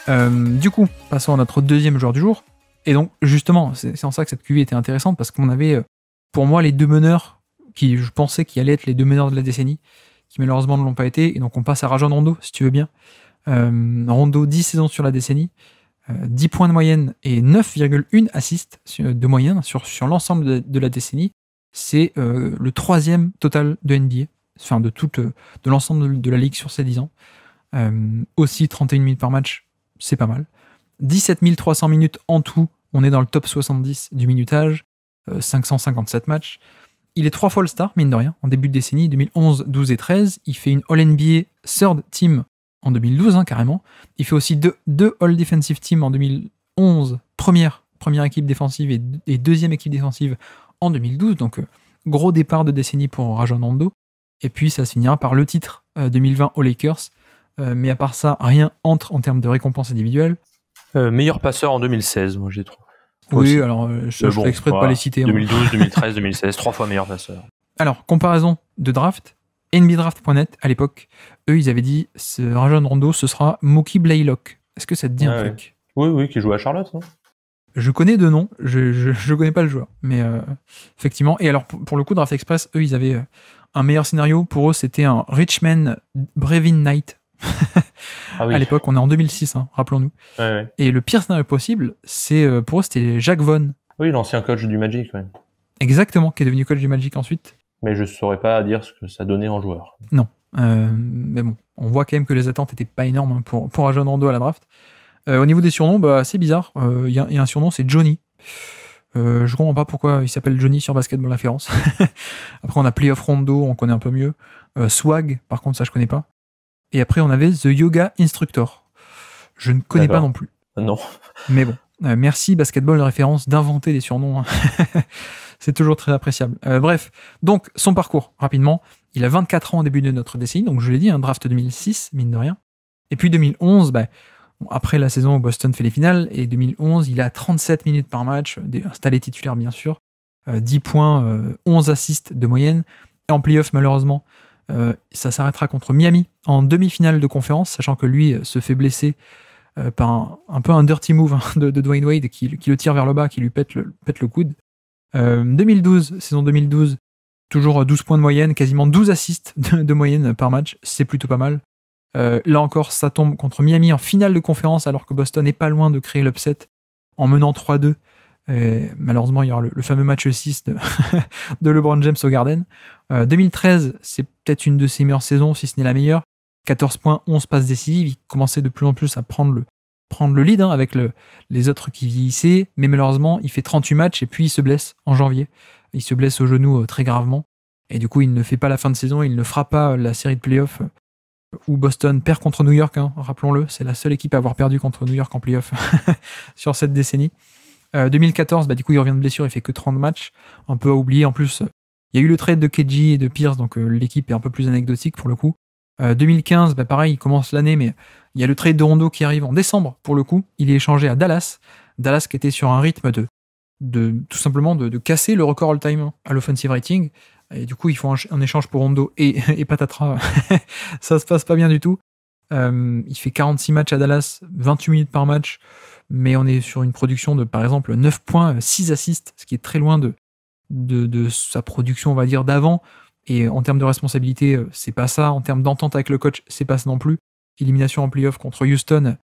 Du coup, passons à notre deuxième joueur du jour. Et donc, justement, c'est en ça que cette QV était intéressante, parce qu'on avait, pour moi, les deux meneurs qui, je pensais qu'ils allaient être les deux meneurs de la décennie, qui malheureusement ne l'ont pas été. Et donc, on passe à Rajon Rondo, si tu veux bien. Rondo, 10 saisons sur la décennie, 10 points de moyenne et 9,1 assists de moyenne sur l'ensemble de la décennie. C'est le troisième total de NBA, enfin de l'ensemble de la ligue sur ces 10 ans. Aussi 31 minutes par match, c'est pas mal. 17 300 minutes en tout, on est dans le top 70 du minutage, 557 matchs. Il est 3 fois All-Star, mine de rien, en début de décennie, 2011, 12 et 13. Il fait une All-NBA Third Team en 2012, carrément. Il fait aussi deux All-Defensive Team en 2011, première équipe défensive et deuxième équipe défensive en 2012. Donc, gros départ de décennie pour Rajon Rondo. Et puis, ça se finira par le titre 2020 aux Lakers. Mais à part ça, rien entre en termes de récompenses individuelles. Meilleur passeur en 2016, moi, j'ai trouvé. Oui, aussi. Alors je fais exprès de ne pas les citer. 2012, 2013, 2016, 3 fois meilleur passeur. Alors, comparaison de draft, NBDraft.net, à l'époque, eux, ils avaient dit Rajon Rondo, ce sera Mookie Blaylock. Est-ce que ça te dit un truc ? Oui, qui joue à Charlotte. Non, je connais deux noms, je connais pas le joueur. Mais effectivement, et alors pour le coup, Draft Express, eux, ils avaient un meilleur scénario. Pour eux, c'était un Richmond Brevin Knight. À l'époque, on est en 2006, rappelons-nous. Ouais. Et le pire scénario possible, pour eux, c'était Jacques Vaughn. Oui, l'ancien coach du Magic, quand même. Exactement, qui est devenu coach du Magic ensuite. Mais je saurais pas dire ce que ça donnait en joueur. Non. Mais bon, on voit quand même que les attentes étaient pas énormes pour Rajon Rondo à la draft. Au niveau des surnoms, c'est bizarre. Il y a un surnom, c'est Johnny. Je comprends pas pourquoi il s'appelle Johnny sur Basketball Référence. Après, on a Playoff Rondo, on connaît un peu mieux. Swag, par contre, ça je connais pas. Et après, on avait The Yoga Instructor. Je ne connais pas non plus. Non. Mais bon, merci Basketball Référence d'inventer des surnoms. C'est toujours très appréciable. Bref, donc son parcours, rapidement. Il a 24 ans au début de notre décennie, donc je l'ai dit, draft 2006, mine de rien. Et puis 2011, après la saison où Boston fait les finales, et 2011, il a 37 minutes par match, installé titulaire bien sûr, 10 points, 11 assists de moyenne. Et en playoff, malheureusement, ça s'arrêtera contre Miami en demi-finale de conférence, sachant que lui se fait blesser par un peu un dirty move de Dwayne Wade qui le tire vers le bas, qui lui pète le coude. 2012, saison 2012, toujours 12 points de moyenne, quasiment 12 assists de moyenne par match, c'est plutôt pas mal. Là encore, ça tombe contre Miami en finale de conférence, alors que Boston n'est pas loin de créer l'upset en menant 3-2. Malheureusement, il y aura le fameux match 6 de LeBron James au Garden. 2013, c'est peut-être une de ses meilleures saisons, si ce n'est la meilleure. 14 points, 11 passes décisives. Il commençait de plus en plus à prendre le lead avec les autres qui vieillissaient. Mais malheureusement, il fait 38 matchs et puis il se blesse en janvier. Il se blesse au genou très gravement. Et du coup, il ne fait pas la fin de saison. Il ne fera pas la série de playoffs où Boston perd contre New York. Rappelons-le, c'est la seule équipe à avoir perdu contre New York en playoffs sur cette décennie. 2014, du coup, il revient de blessure. Il fait que 30 matchs. Un peu à oublier. En plus, il y a eu le trade de KG et de Pierce. Donc, l'équipe est un peu plus anecdotique pour le coup. 2015, pareil, il commence l'année, mais il y a le trade de Rondo qui arrive en décembre, pour le coup. Il est échangé à Dallas. Dallas qui était sur un rythme de tout simplement de casser le record all-time à l'offensive rating. Et du coup, ils font un échange pour Rondo et patatras. Ça se passe pas bien du tout. Il fait 46 matchs à Dallas, 28 minutes par match, mais on est sur une production de, par exemple, 9 points, 6 assists, ce qui est très loin de sa production, on va dire, d'avant. Et en termes de responsabilité, c'est pas ça. En termes d'entente avec le coach, c'est pas ça non plus. Élimination en playoff contre Houston,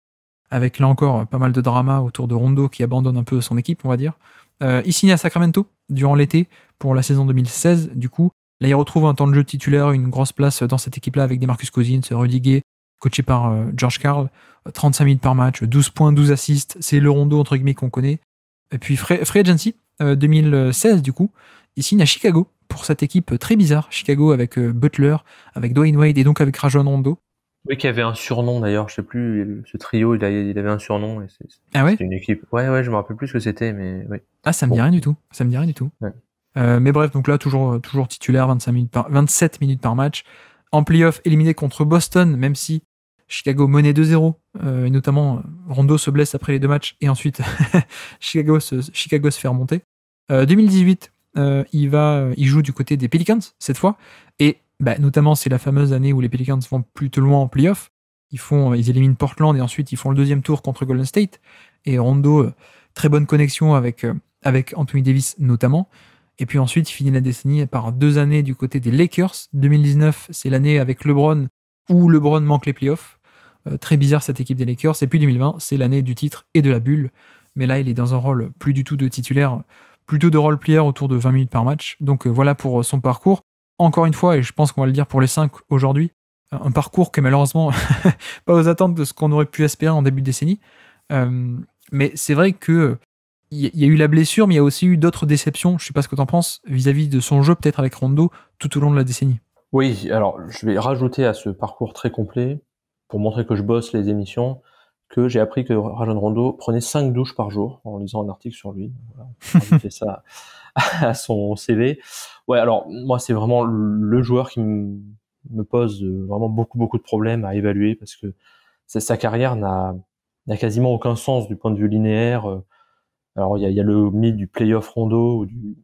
avec là encore pas mal de drama autour de Rondo qui abandonne un peu son équipe, on va dire. Il signe à Sacramento durant l'été pour la saison 2016. Du coup, là, il retrouve un temps de jeu titulaire, une grosse place dans cette équipe-là avec des Marcus Cousins, Rudy Gay, coaché par George Karl. 35 minutes par match, 12 points, 12 assists. C'est le Rondo, entre guillemets, qu'on connaît. Et puis, Free Agency, 2016, du coup, il signe à Chicago pour cette équipe très bizarre. Chicago avec Butler, avec Dwayne Wade et donc avec Rajon Rondo. Oui, qui avait un surnom d'ailleurs, je sais plus, ce trio, il avait un surnom. Et c'était une équipe. Ouais, je me rappelle plus ce que c'était, mais oui. Ah, ça me dit rien du tout. Ouais. Mais bref, donc là, toujours titulaire, 27 minutes par match. En playoff, éliminé contre Boston, même si Chicago menait 2-0, et notamment Rondo se blesse après les 2 matchs, et ensuite Chicago se fait remonter. 2018, il joue du côté des Pelicans, cette fois, et notamment c'est la fameuse année où les Pelicans vont plutôt loin en playoff. Ils éliminent Portland et ensuite ils font le deuxième tour contre Golden State. Et Rondo, très bonne connexion avec Anthony Davis notamment. Et puis ensuite, il finit la décennie par 2 années du côté des Lakers. 2019, c'est l'année avec LeBron où LeBron manque les playoffs. Très bizarre cette équipe des Lakers. Et puis 2020, c'est l'année du titre et de la bulle. Mais là, il est dans un rôle plus du tout de titulaire, plutôt de role player autour de 20 minutes par match. Donc voilà pour son parcours. Encore une fois, et je pense qu'on va le dire pour les 5 aujourd'hui, un parcours qui est malheureusement pas aux attentes de ce qu'on aurait pu espérer en début de décennie. Mais c'est vrai que il y a eu la blessure, mais il y a aussi eu d'autres déceptions. Je sais pas ce que tu en penses vis-à-vis de son jeu, peut-être avec Rondo, tout au long de la décennie. Oui, alors je vais rajouter à ce parcours très complet, pour montrer que je bosse les émissions, que j'ai appris que Rajon Rondo prenait 5 douches par jour en lisant un article sur lui. Voilà, on va rajouter ça à son CV. Ouais, alors moi c'est vraiment le joueur qui me pose vraiment beaucoup de problèmes à évaluer parce que sa carrière n'a quasiment aucun sens du point de vue linéaire. Alors il y a le mythe du playoff Rondo ou du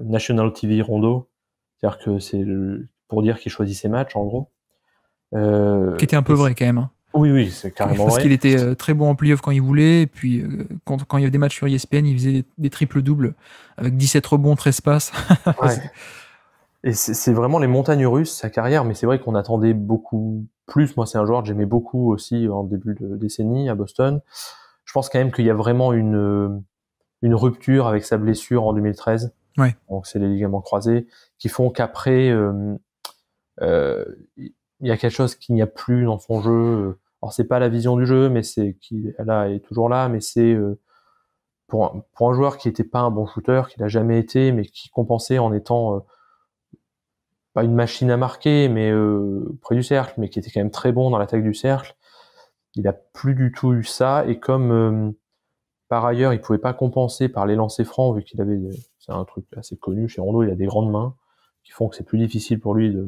National TV Rondo, c'est-à-dire que c'est pour dire qu'il choisit ses matchs en gros. Qui était un peu vrai quand même. Hein. Oui, c'est carrément Parce vrai. qu'il était très bon en playoff quand il voulait, et puis quand il y avait des matchs sur ESPN, il faisait des triples-doubles avec 17 rebonds, 13 passes. Ouais. Et c'est vraiment les montagnes russes, sa carrière, mais c'est vrai qu'on attendait beaucoup plus. Moi, c'est un joueur que j'aimais beaucoup aussi en début de décennie à Boston. Je pense quand même qu'il y a vraiment une rupture avec sa blessure en 2013. Ouais. Donc, c'est les ligaments croisés qui font qu'après, il y a quelque chose qu'il n'y a plus dans son jeu. Alors, c'est pas la vision du jeu, mais elle est toujours là, mais c'est pour un joueur qui était pas un bon shooter, qui l'a jamais été, mais qui compensait en étant pas une machine à marquer, mais près du cercle, mais qui était quand même très bon dans l'attaque du cercle. Il a plus du tout eu ça, et comme par ailleurs il pouvait pas compenser par les lancers francs, vu qu'il avait, c'est un truc assez connu chez Rondo, il a des grandes mains qui font que c'est plus difficile pour lui de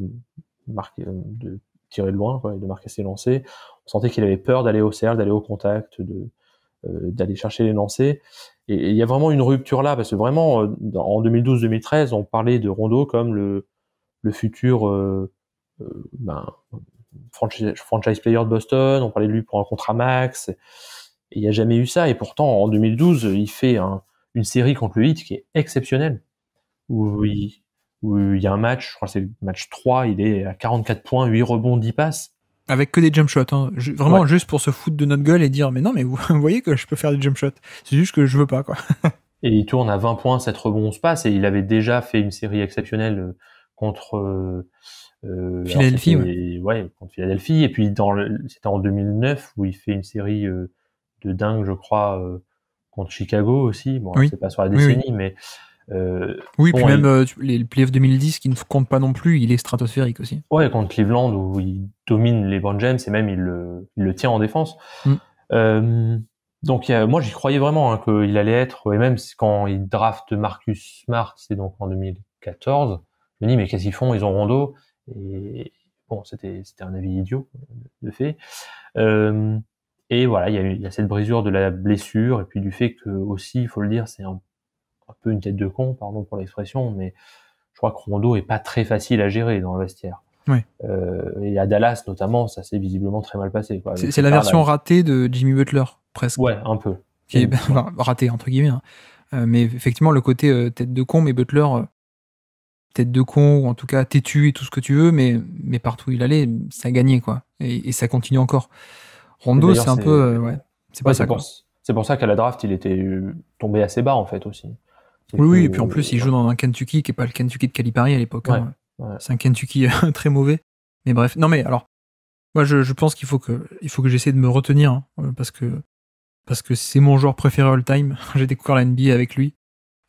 marquer, de tirer de loin, quoi, et de marquer ses lancers. On sentait qu'il avait peur d'aller au cercle, d'aller au contact, d'aller chercher les lancers. Et il y a vraiment une rupture là, parce que vraiment en 2012-2013, on parlait de Rondo comme le futur franchise player de Boston, on parlait de lui pour un contrat max, et il n'y a jamais eu ça. Et pourtant, en 2012, il fait une série contre le Heat qui est exceptionnelle, où il y a un match, je crois que c'est le match 3, il est à 44 points, 8 rebonds, 10 passes. Avec que des jump shots, hein. Vraiment juste pour se foutre de notre gueule et dire mais non, mais vous voyez que je peux faire des jump shots, c'est juste que je veux pas, quoi. Et il tourne à 20 points, 7 rebonds, 11 passes, et il avait déjà fait une série exceptionnelle contre Philadelphie, contre Philadelphie. Et puis c'était en 2009 où il fait une série de dingue, je crois, contre Chicago aussi. Bon, c'est pas sur la décennie, mais puis même les playoffs 2010 qui ne comptent pas non plus, il est stratosphérique aussi. Ouais, contre Cleveland où il domine LeBron James et même il le tient en défense. Donc moi j'y croyais vraiment qu'il allait être, et même quand il draft Marcus Smart, c'est donc en 2014, je me dis mais qu'est-ce qu'ils font, ils ont Rondo, et bon c'était un avis idiot de fait. Et voilà, il y a cette brisure de la blessure, et puis du fait que aussi, il faut le dire, c'est un peu une tête de con, pardon pour l'expression, mais je crois que Rondo est pas très facile à gérer dans le vestiaire. Ouais. Et à Dallas notamment, ça s'est visiblement très mal passé, quoi. C'est la version ratée de Jimmy Butler, presque. Ouais, un peu. Qui est raté entre guillemets. Hein. Mais effectivement, le côté tête de con, mais Butler, tête de con, ou en tout cas têtu et tout ce que tu veux, mais partout où il allait, ça gagnait, quoi. Et ça continue encore. Rondo, c'est un peu... c'est pas ça, quoi. C'est pour ça qu'à la draft, il était tombé assez bas, en fait, aussi. Oui, et puis en plus, il joue dans un Kentucky qui est pas le Kentucky de Calipari à l'époque. Ouais, hein. C'est un Kentucky très mauvais. Mais bref, non mais alors, moi je pense qu'il faut que j'essaie de me retenir, hein, parce que c'est mon joueur préféré all time. J'ai découvert la NBA avec lui.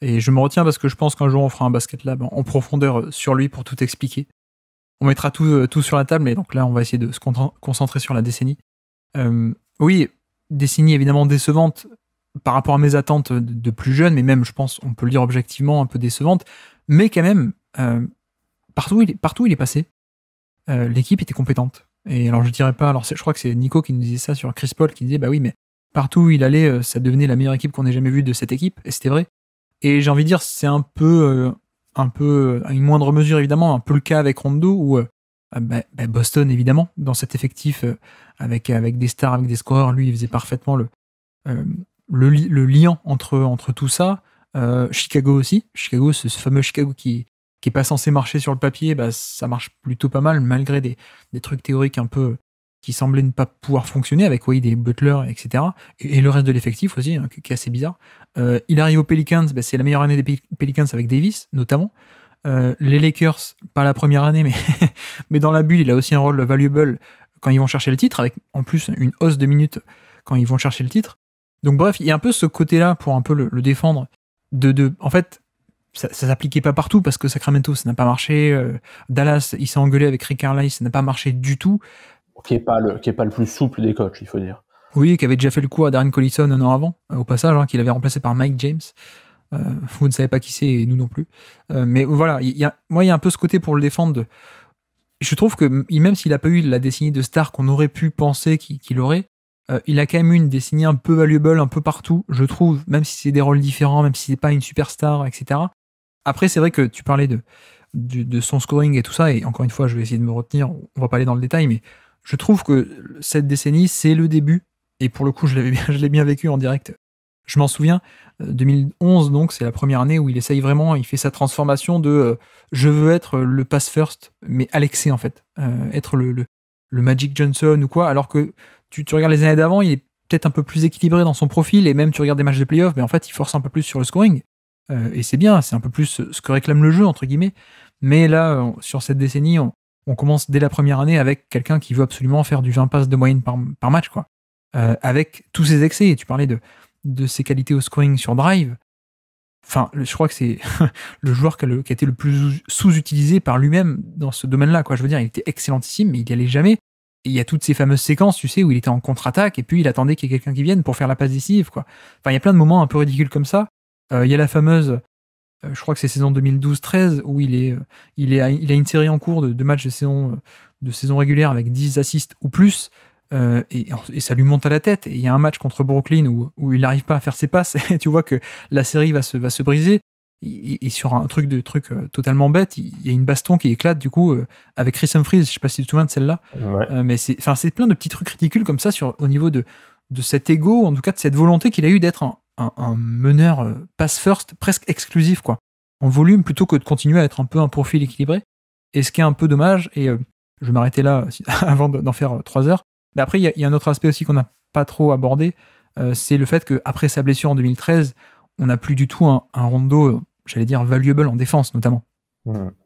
Et je me retiens parce que je pense qu'un jour on fera un basket lab en profondeur sur lui pour tout expliquer. On mettra tout sur la table, et donc là on va essayer de se concentrer sur la décennie. Oui, décennie évidemment décevante par rapport à mes attentes de plus jeune, mais même je pense, on peut le dire objectivement, un peu décevante, mais quand même, partout où il est passé, l'équipe était compétente. Et alors je dirais pas, alors je crois que c'est Nico qui nous disait ça sur Chris Paul, qui disait bah oui, mais partout où il allait, ça devenait la meilleure équipe qu'on ait jamais vue de cette équipe, et c'était vrai. Et j'ai envie de dire, c'est un peu, à une moindre mesure évidemment, un peu le cas avec Rondo, où Boston évidemment, dans cet effectif avec des stars, avec des scoreurs. Lui, il faisait parfaitement euh, le lien entre tout ça. Chicago aussi. Chicago, ce fameux Chicago qui est pas censé marcher sur le papier, bah, ça marche plutôt pas mal, malgré des trucs théoriques un peu qui semblaient ne pas pouvoir fonctionner avec Wade et Butler, etc. Et le reste de l'effectif aussi, hein, qui est assez bizarre. Il arrive aux Pelicans, bah, c'est la meilleure année des Pelicans avec Davis, notamment. Les Lakers, pas la première année, mais, mais dans la bulle, il a aussi un rôle valuable quand ils vont chercher le titre, avec en plus une hausse de minutes quand ils vont chercher le titre. Donc bref, il y a un peu ce côté-là pour un peu le défendre. En fait, ça s'appliquait pas partout parce que Sacramento, ça n'a pas marché. Dallas, il s'est engueulé avec Rick Carlisle, ça n'a pas marché du tout. Qui est pas le plus souple des coachs, il faut dire. Oui, qui avait déjà fait le coup à Darren Collison un an avant, au passage, hein, qu'il avait remplacé par Mike James. Vous ne savez pas qui c'est, et nous non plus. Mais voilà, moi, il y a un peu ce côté pour le défendre. Je trouve que même s'il n'a pas eu la décennie de star qu'on aurait pu penser qu'il aurait, il a quand même eu une décennie un peu valuable un peu partout, je trouve, même si c'est des rôles différents, même si c'est pas une superstar, etc. Après, c'est vrai que tu parlais de son scoring et tout ça, et encore une fois, je vais essayer de me retenir, on va pas aller dans le détail, mais je trouve que cette décennie, c'est le début, et pour le coup, je l'ai bien vécu en direct. Je m'en souviens, 2011, donc, c'est la première année où il essaye vraiment, il fait sa transformation de je veux être le pass first, mais à l'excès, en fait. Être le Magic Johnson ou quoi, alors que tu regardes les années d'avant, il est peut-être un peu plus équilibré dans son profil, et même tu regardes des matchs de playoff, mais en fait, il force un peu plus sur le scoring. Et c'est bien, c'est un peu plus ce que réclame le jeu, entre guillemets. Mais là, sur cette décennie, on commence dès la première année avec quelqu'un qui veut absolument faire du 20 passes de moyenne par match, quoi. Avec tous ses excès, et tu parlais de ses qualités au scoring sur drive. Enfin, je crois que c'est le joueur qui a été le plus sous-utilisé par lui-même dans ce domaine-là, quoi. Je veux dire, il était excellentissime, mais il n'y allait jamais. Et il y a toutes ces fameuses séquences, tu sais, où il était en contre-attaque, et puis il attendait qu'il y ait quelqu'un qui vienne pour faire la passe décisive, quoi. Enfin, il y a plein de moments un peu ridicules comme ça. Il y a la fameuse, je crois que c'est saison 2012-13, où il a une série en cours de matchs de saison régulière avec 10 assists ou plus, et ça lui monte à la tête. Et il y a un match contre Brooklyn où il n'arrive pas à faire ses passes, et tu vois que la série va se briser. Et sur un truc totalement bête, il y a une baston qui éclate du coup avec Chris Humphries, je sais pas si tu te souviens de celle-là. Ouais. Mais c'est plein de petits trucs ridicules comme ça au niveau de cet ego, en tout cas de cette volonté qu'il a eu d'être un meneur pass first presque exclusif, quoi, en volume, plutôt que de continuer à être un peu un profil équilibré. Et ce qui est un peu dommage, et je vais m'arrêter là avant d'en faire 3 heures. Mais après, il y a un autre aspect aussi qu'on n'a pas trop abordé, c'est le fait qu'après sa blessure en 2013, on n'a plus du tout un Rondo, j'allais dire, valuable en défense, notamment.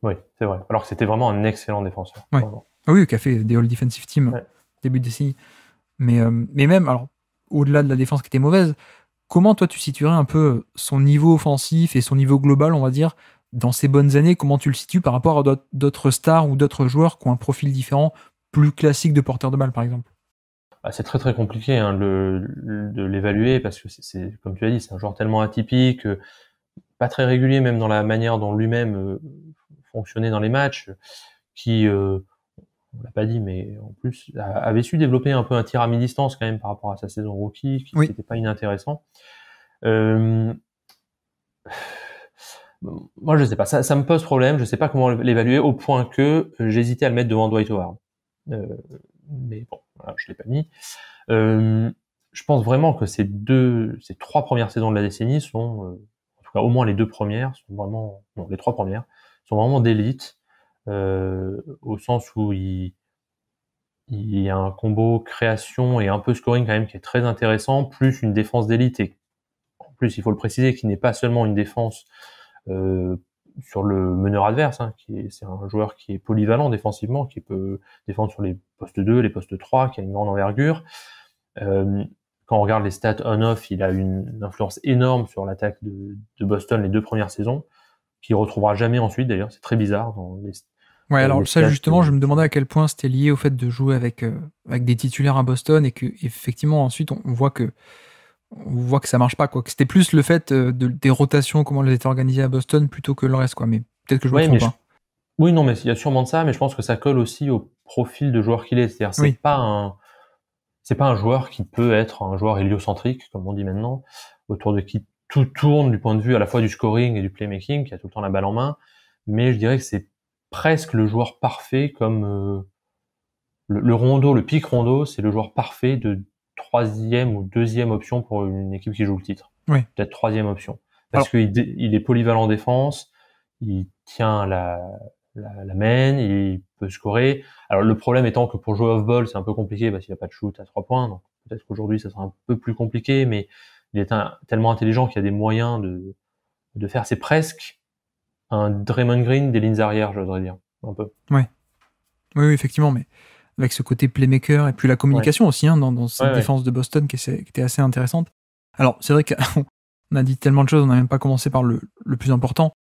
Oui, c'est vrai. Alors que c'était vraiment un excellent défenseur. Ouais. Ah oui, qui a fait des All-Defensive Team début de décennie. Mais même, alors, au-delà de la défense qui était mauvaise, comment toi tu situerais un peu son niveau offensif et son niveau global, on va dire, dans ces bonnes années? Comment tu le situes par rapport à d'autres stars ou d'autres joueurs qui ont un profil différent, plus classique de porteur de balle, par exemple? C'est très très compliqué hein, de l'évaluer parce que c'est comme tu as dit, c'est un joueur tellement atypique, pas très régulier même dans la manière dont lui-même fonctionnait dans les matchs, qui on l'a pas dit, mais en plus avait su développer un peu un tir à mi-distance quand même par rapport à sa saison rookie, qui n'était pas inintéressant. Moi, je sais pas, ça me pose problème. Je sais pas comment l'évaluer au point que j'hésitais à le mettre devant Dwight Howard. Mais bon, voilà, je l'ai pas mis. Je pense vraiment que ces 3 premières saisons de la décennie sont, en tout cas au moins les 2 premières, sont vraiment, non, les 3 premières sont vraiment d'élite, au sens où il y a un combo création et un peu scoring quand même qui est très intéressant, plus une défense d'élite, et en plus il faut le préciser, qui n'est pas seulement une défense sur le meneur adverse, hein, c'est un joueur qui est polyvalent défensivement, qui peut défendre sur les postes 2, les postes 3, qui a une grande envergure. Quand on regarde les stats on-off, il a une influence énorme sur l'attaque de Boston les 2 premières saisons, qu'il retrouvera jamais ensuite d'ailleurs, c'est très bizarre. Ouais, alors ça justement, je me demandais à quel point c'était lié au fait de jouer avec des titulaires à Boston, et que effectivement ensuite on voit que ça marche pas, quoi. Que c'était plus le fait des rotations, comment elles étaient organisées à Boston, plutôt que le reste, quoi. Mais peut-être que je me trompe pas. Oui, non, mais il y a sûrement de ça, mais je pense que ça colle aussi au profil de joueur qu'il est. C'est-à-dire, c'est pas un joueur qui peut être un joueur héliocentrique, comme on dit maintenant, autour de qui tout tourne du point de vue à la fois du scoring et du playmaking, qui a tout le temps la balle en main. Mais je dirais que c'est presque le joueur parfait, comme le Rondo, le pick Rondo, c'est le joueur parfait de troisième ou deuxième option pour une équipe qui joue le titre. Oui. Peut-être troisième option. Parce qu'il est polyvalent en défense, il tient la main, il peut scorer. Alors le problème étant que pour jouer off-ball, c'est un peu compliqué parce qu'il n'y a pas de shoot à 3 points, donc peut-être qu'aujourd'hui ça sera un peu plus compliqué, mais il est tellement intelligent qu'il y a des moyens de faire. C'est presque un Draymond Green des lignes arrières, j'oserais dire, un peu. Oui, effectivement, mais avec ce côté playmaker et puis la communication aussi dans cette défense de Boston qui était assez intéressante. Alors, c'est vrai qu'on a dit tellement de choses, on n'a même pas commencé par le plus important,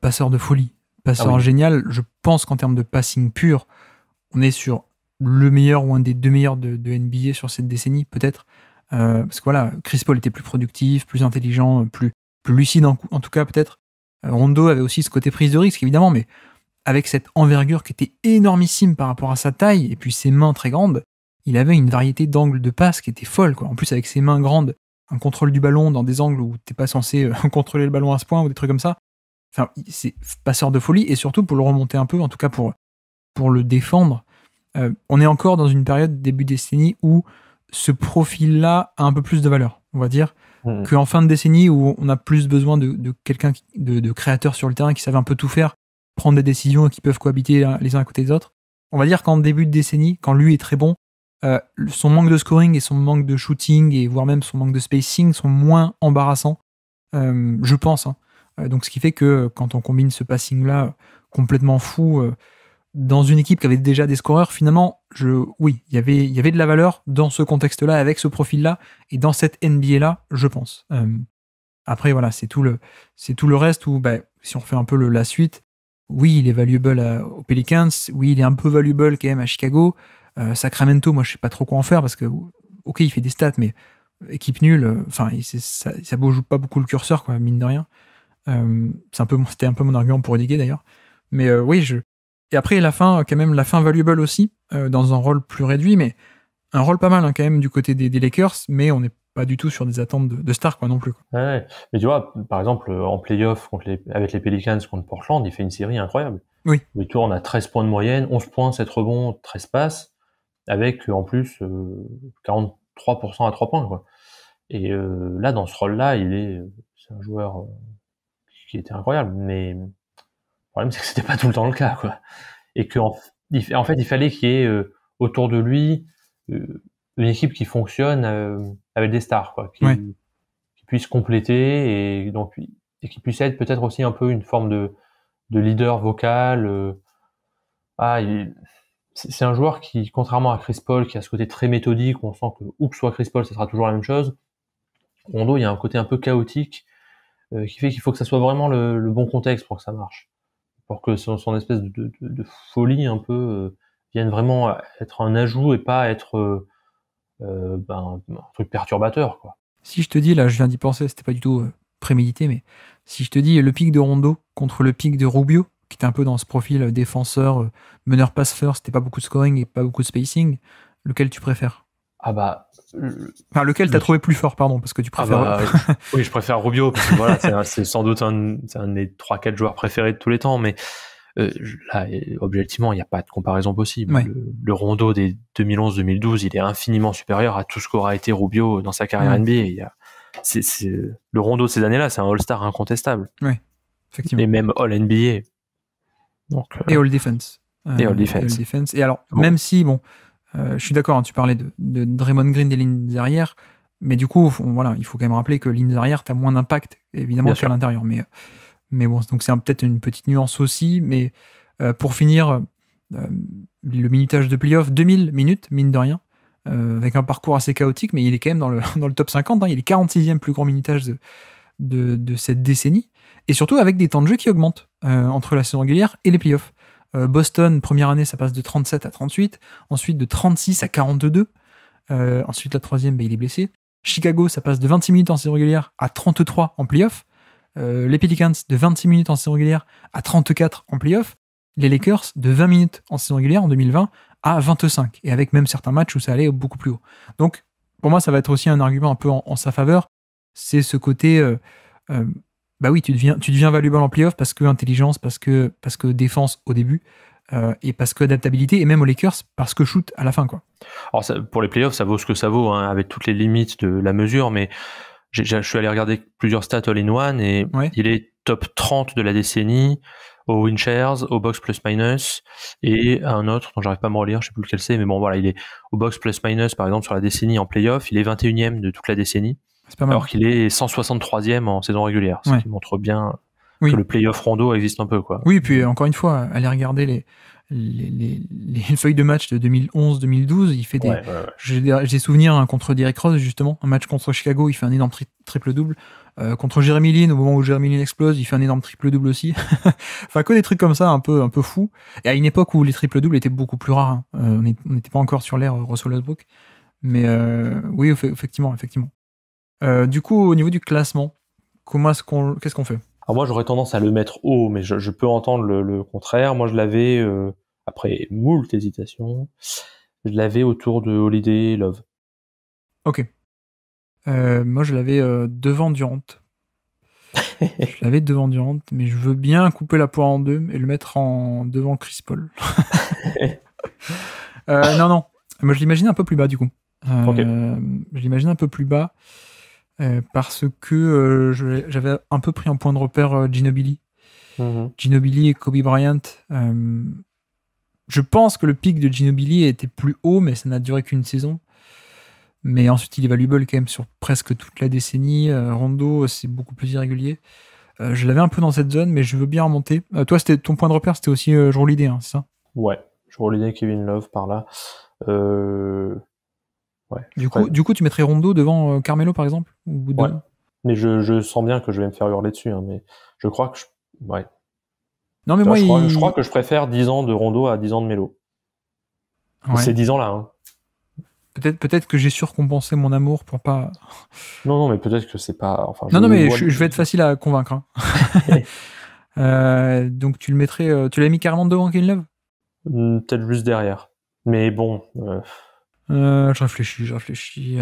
passeur de folie, passeur génial. Je pense qu'en termes de passing pur, on est sur le meilleur ou un des deux meilleurs de NBA sur cette décennie, peut-être. Parce que voilà, Chris Paul était plus productif, plus intelligent, plus lucide en tout cas, peut-être. Rondo avait aussi ce côté prise de risque, évidemment, mais avec cette envergure qui était énormissime par rapport à sa taille et puis ses mains très grandes, il avait une variété d'angles de passe qui était folle, quoi. En plus, avec ses mains grandes, un contrôle du ballon dans des angles où t'es pas censé contrôler le ballon à ce point ou des trucs comme ça. Enfin, c'est passeur de folie, et surtout pour le remonter un peu, en tout cas pour le défendre. On est encore dans une période début décennie où ce profil-là a un peu plus de valeur, on va dire, qu'en fin de décennie où on a plus besoin de quelqu'un, de créateur sur le terrain qui savait un peu tout faire, prendre des décisions et qui peuvent cohabiter les uns à côté des autres. On va dire qu'en début de décennie, quand lui est très bon, son manque de scoring et son manque de shooting et voire même son manque de spacing sont moins embarrassants, je pense. Donc ce qui fait que quand on combine ce passing-là complètement fou dans une équipe qui avait déjà des scoreurs, finalement, il y avait de la valeur dans ce contexte-là, avec ce profil-là, et dans cette NBA-là, je pense. Après, voilà, c'est tout le reste où, si on fait un peu la suite, oui, il est valuable aux Pelicans, oui, il est un peu valuable quand même à Chicago. Sacramento, moi, je sais pas trop quoi en faire parce que, ok, il fait des stats, mais équipe nulle, ça bouge pas beaucoup le curseur, quoi, mine de rien. C'était un peu mon argument pour Rudiger d'ailleurs. Mais et après, la fin valuable aussi, dans un rôle plus réduit, mais un rôle pas mal, quand même, du côté des Lakers, mais on n'est pas du tout sur des attentes de stars, quoi, non plus, quoi. Ouais. Mais tu vois, par exemple, en playoff avec les Pelicans contre Portland, il fait une série incroyable. Oui. Il tourne à 13 points de moyenne, 11 points, 7 rebonds, 13 passes, avec en plus 43% à 3 points, quoi. Et là, dans ce rôle-là, c'est un joueur qui était incroyable, mais le problème, c'est que c'était pas tout le temps le cas, quoi. Et qu'en fait, il fallait qu'il y ait autour de lui une équipe qui fonctionne avec des stars, quoi, qui puisse compléter et qui puisse être peut-être aussi un peu une forme de leader vocal. C'est un joueur qui, contrairement à Chris Paul, qui a ce côté très méthodique, où on sent que où que soit Chris Paul, ça sera toujours la même chose. Rondo, il y a un côté un peu chaotique qui fait qu'il faut que ça soit vraiment le bon contexte pour que ça marche, pour que son espèce de folie un peu vienne vraiment être un ajout et pas être un truc perturbateur, quoi. Si je te dis, là, je viens d'y penser, c'était pas du tout prémédité, mais si je te dis le pic de Rondo contre le pic de Rubio, qui était un peu dans ce profil défenseur, meneur pass first, c'était pas beaucoup de scoring et pas beaucoup de spacing, lequel tu préfères? Enfin, lequel t'as trouvé plus fort, pardon, parce que tu préfères... oui, je préfère Rubio, parce que voilà, c'est sans doute un des 3-4 joueurs préférés de tous les temps, mais là, objectivement, il n'y a pas de comparaison possible. Ouais. Le Rondo des 2011-2012, il est infiniment supérieur à tout ce qu'aura été Rubio dans sa carrière NBA. Le Rondo de ces années-là, c'est un All-Star incontestable. Oui, effectivement. Et même All-NBA. Donc, et All-Defense. Et All-Defense. Et alors, même si, je suis d'accord, tu parlais de Draymond Green des lignes arrière, mais du coup, il faut quand même rappeler que lignes arrière, t'as moins d'impact, évidemment, qu'à l'intérieur. Mais bon, donc c'est peut-être une petite nuance aussi, mais pour finir, le minutage de playoff, 2000 minutes, mine de rien, avec un parcours assez chaotique, mais il est quand même dans le top 50, il est 46e plus grand minutage de cette décennie, et surtout avec des temps de jeu qui augmentent entre la saison régulière et les playoffs. Boston, première année, ça passe de 37 à 38, ensuite de 36 à 42, ensuite la troisième, il est blessé. Chicago, ça passe de 26 minutes en saison régulière à 33 en playoff. Les Pelicans de 26 minutes en saison régulière à 34 en playoff, les Lakers de 20 minutes en saison régulière en 2020 à 25, et avec même certains matchs où ça allait beaucoup plus haut. Donc, pour moi, ça va être aussi un argument un peu en sa faveur, c'est ce côté, oui, tu deviens valuable en playoff parce que intelligence, parce que défense au début, et parce que adaptabilité, et même aux Lakers, parce que shoot à la fin, quoi. Alors pour les playoffs, ça vaut ce que ça vaut, hein, avec toutes les limites de la mesure, mais je suis allé regarder plusieurs stats all-in-one et il est top 30 de la décennie au win shares, au box plus-minus, et un autre dont j'arrive pas à me relire, je sais plus lequel c'est, mais bon voilà, il est au box plus-minus par exemple sur la décennie en playoff, il est 21e de toute la décennie, c'est pas mal. Alors qu'il est 163e en saison régulière, ce qui montre bien que le playoff Rondo existe un peu, quoi. Oui, puis encore une fois, allez regarder les feuilles de match de 2011-2012, il fait des... J'ai souvenir contre Derrick Rose, justement, un match contre Chicago, il fait un énorme triple-double. Contre Jeremy Lin, au moment où Jeremy Lin explose, il fait un énorme triple-double aussi. Enfin, que des trucs comme ça, un peu fous. Et à une époque où les triple-doubles étaient beaucoup plus rares. Hein. On n'était pas encore sur l'ère Russell Westbrook. Mais oui, effectivement. Du coup, au niveau du classement, qu'est-ce qu'on fait? Alors moi, j'aurais tendance à le mettre haut, mais je peux entendre le contraire. Moi, je l'avais, après moult hésitations, je l'avais autour de Holiday Love. Ok. Moi, je l'avais devant Durant. Je l'avais devant Durant, mais je veux bien couper la poire en deux et le mettre devant Chris Paul. Non. Moi, je l'imagine un peu plus bas, du coup. Je l'imagine un peu plus bas parce que j'avais un peu pris en point de repère Ginobili. Ginobili et Kobe Bryant. Je pense que le pic de Ginobili était plus haut, mais ça n'a duré qu'une saison. Mais ensuite, il est valuable quand même sur presque toute la décennie. Rondo, c'est beaucoup plus irrégulier. Je l'avais un peu dans cette zone, mais je veux bien remonter. Toi, ton point de repère, c'était aussi Jrue Holiday, hein, c'est ça? Ouais, Jrue Holiday, Kevin Love, par là. Ouais, du coup, tu mettrais Rondo devant Carmelo, par exemple, ou ouais. Mais je sens bien que je vais me faire hurler dessus, hein, mais je crois que ouais. Non, mais moi, je crois que je préfère 10 ans de Rondo à 10 ans de Melo. Ouais. Ces 10 ans-là, hein. Peut-être que j'ai surcompensé mon amour pour pas... Non, mais peut-être que c'est pas... Enfin, non, mais je vais être facile à convaincre. Hein. Donc tu le mettrais... tu l'as mis carrément devant Kevin Love? Peut-être juste derrière. Mais bon... je réfléchis.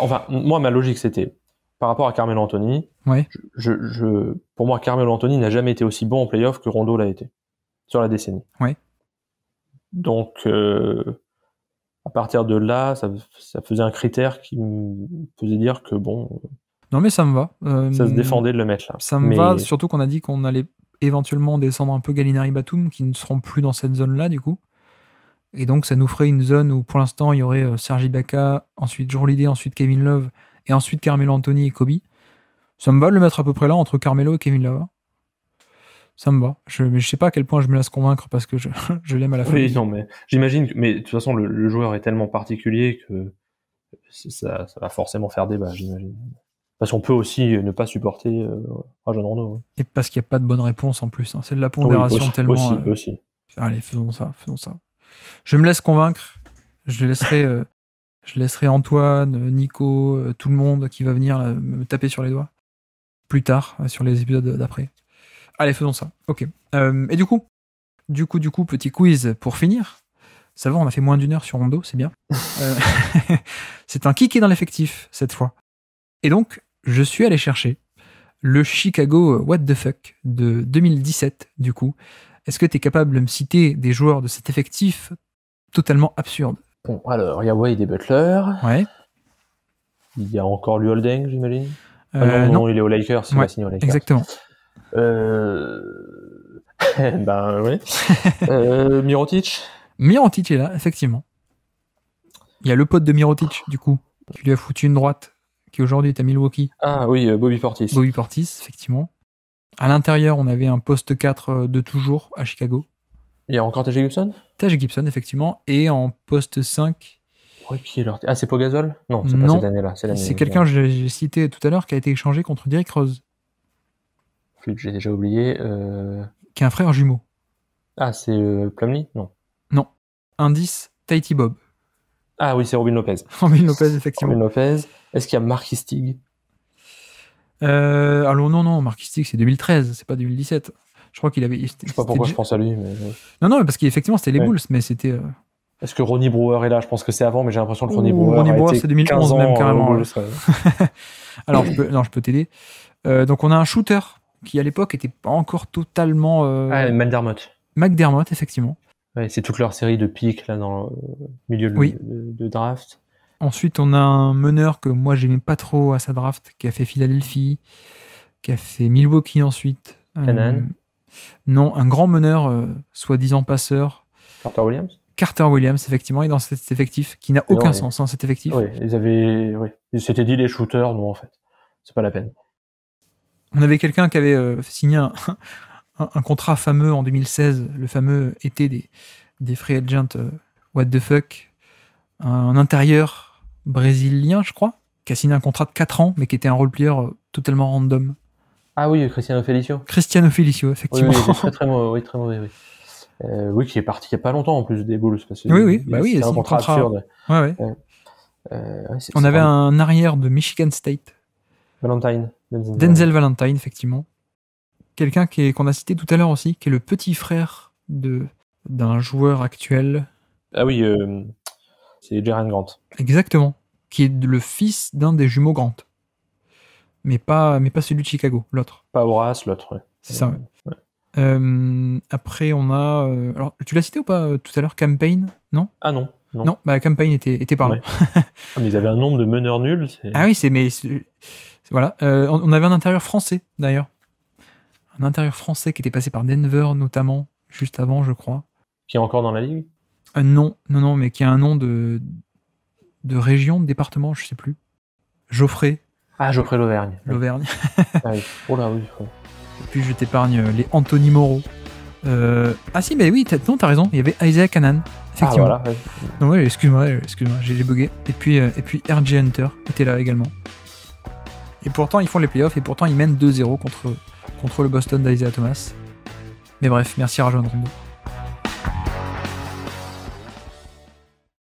Enfin, moi, ma logique, c'était... Par rapport à Carmelo Anthony, pour moi, Carmelo Anthony n'a jamais été aussi bon en playoff que Rondo l'a été. Sur la décennie. Ouais. Donc... à partir de là, ça faisait un critère qui me faisait dire que bon... Non, mais ça me va. Ça se défendait de le mettre là. Ça me va, surtout qu'on a dit qu'on allait éventuellement descendre un peu Gallinari Batum, qui ne seront plus dans cette zone-là, du coup. Et donc, ça nous ferait une zone où, pour l'instant, il y aurait Serge Ibaka, ensuite Jrue Holiday, ensuite Kevin Love, et ensuite Carmelo Anthony et Kobe. Ça me va de le mettre à peu près là, entre Carmelo et Kevin Love. Ça me va. Mais je sais pas à quel point je me laisse convaincre parce que je l'aime à la fin. Oui, non, mais j'imagine mais de toute façon, le joueur est tellement particulier que ça va forcément faire débat, j'imagine. Parce qu'on peut aussi ne pas supporter Rajon Rondo. Hein. Et parce qu'il n'y a pas de bonne réponse en plus. Hein. C'est de la pondération tellement... Aussi. Allez, faisons ça. Je me laisse convaincre. Je laisserai Antoine, Nico, tout le monde qui va venir me taper sur les doigts. Plus tard, sur les épisodes d'après. Allez, faisons ça. Ok. Et du coup, petit quiz pour finir. Ça va, on a fait moins d'une heure sur Rondo, c'est bien. C'est un kické dans l'effectif, cette fois. Et donc, je suis allé chercher le Chicago What the Fuck de 2017, du coup. Est-ce que tu es capable de me citer des joueurs de cet effectif totalement absurde? Bon, alors, il y a Wade et Butler. Ouais. Il y a encore Luol Deng, j'imagine. Non, il est aux Lakers, il va signer aux Lakers. Exactement. Ben oui. Mirotic est là, effectivement. Il y a le pote de Mirotic, du coup, qui lui a foutu une droite, qui aujourd'hui est à Milwaukee. Ah oui, Bobby Portis. Bobby Portis, effectivement. À l'intérieur, on avait un poste 4 de toujours à Chicago. Il y a encore Taj Gibson ? Taj Gibson, effectivement. Et en poste 5... Ouais, qui est leur... Ah, c'est Pogazol ? Non, c'est pas cette année-là. C'est quelqu'un que j'ai cité tout à l'heure qui a été échangé contre Derrick Rose. J'ai déjà oublié. Qui est un frère jumeau. Ah, c'est Plumlee ? Non. Non. Indice, Tahiti Bob. Ah oui, c'est Robin Lopez. Robin Lopez, effectivement. Robin Lopez. Est-ce qu'il y a Marquis Stig ? Alors non, Marquis Stig, c'est 2013, c'est pas 2017. Je crois qu'il avait... Je sais pas pourquoi je pense à lui, mais... Non, parce qu'effectivement, c'était les Bulls, mais c'était... Est-ce que Ronnie Brewer est là ? Je pense que c'est avant, mais j'ai l'impression que Ronnie Brewer c'est 2011 même, carrément. Alors, je peux t'aider. Donc, on a un shooter qui, à l'époque, était pas encore totalement... McDermott. McDermott, effectivement. Ouais, c'est toute leur série de pics là dans le milieu Oui. de draft. Ensuite, on a un meneur que moi, j'aimais pas trop à sa draft, qui a fait Philadelphie, qui a fait Milwaukee ensuite. Canaan. Non, un grand meneur, soi-disant passeur. Carter Williams. Carter Williams, effectivement, est dans cet effectif, qui n'a Mais aucun non, sens, cet effectif. Oui, ils s'étaient dit les shooters, non en fait, c'est pas la peine. On avait quelqu'un qui avait signé un contrat fameux en 2016, le fameux été des free agents, what the fuck, un intérieur brésilien, je crois, qui a signé un contrat de 4 ans, mais qui était un role-player totalement random. Ah oui, Cristiano Felicio. Cristiano Felicio, effectivement. Oui, il est très mauvais, oui, très mauvais, oui. Oui, qui est parti il y a pas longtemps en plus des Bulls. Parce que oui, c'est un contrat absurde. Ouais. On avait un arrière de Michigan State. Denzel Valentine, effectivement. Quelqu'un qu'on a cité tout à l'heure aussi, qui est le petit frère d'un joueur actuel. Ah oui, c'est Jaren Grant. Exactement. Qui est le fils d'un des jumeaux Grant. Mais pas celui de Chicago, l'autre. Pas Horace, l'autre, ouais. C'est ça, ouais. Après, on a... alors, tu l'as cité ou pas tout à l'heure, Campaign, non? Ah non. Non, Campaign était par là. Ouais. Mais ils avaient un nombre de meneurs nuls. Ah oui, voilà. On avait un intérieur français, d'ailleurs. Un intérieur français qui était passé par Denver, notamment, juste avant, je crois. Qui est encore dans la ligue? Non, mais qui a un nom de région, de département, je sais plus. Geoffrey. Ah, Geoffrey l'Auvergne. L'Auvergne. Ah oui. Oh là, oui. Et puis je t'épargne les Anthony Moreau. Ah si, mais oui, t'as raison, il y avait Isaiah Canaan, effectivement. Ah voilà. Ouais. Non, ouais, excuse-moi, j'ai bugué. Et puis RJ Hunter était là également. Et pourtant, ils font les playoffs, et pourtant, ils mènent 2-0 contre le Boston d'Isaiah Thomas. Mais bref, merci Rajon Rondo.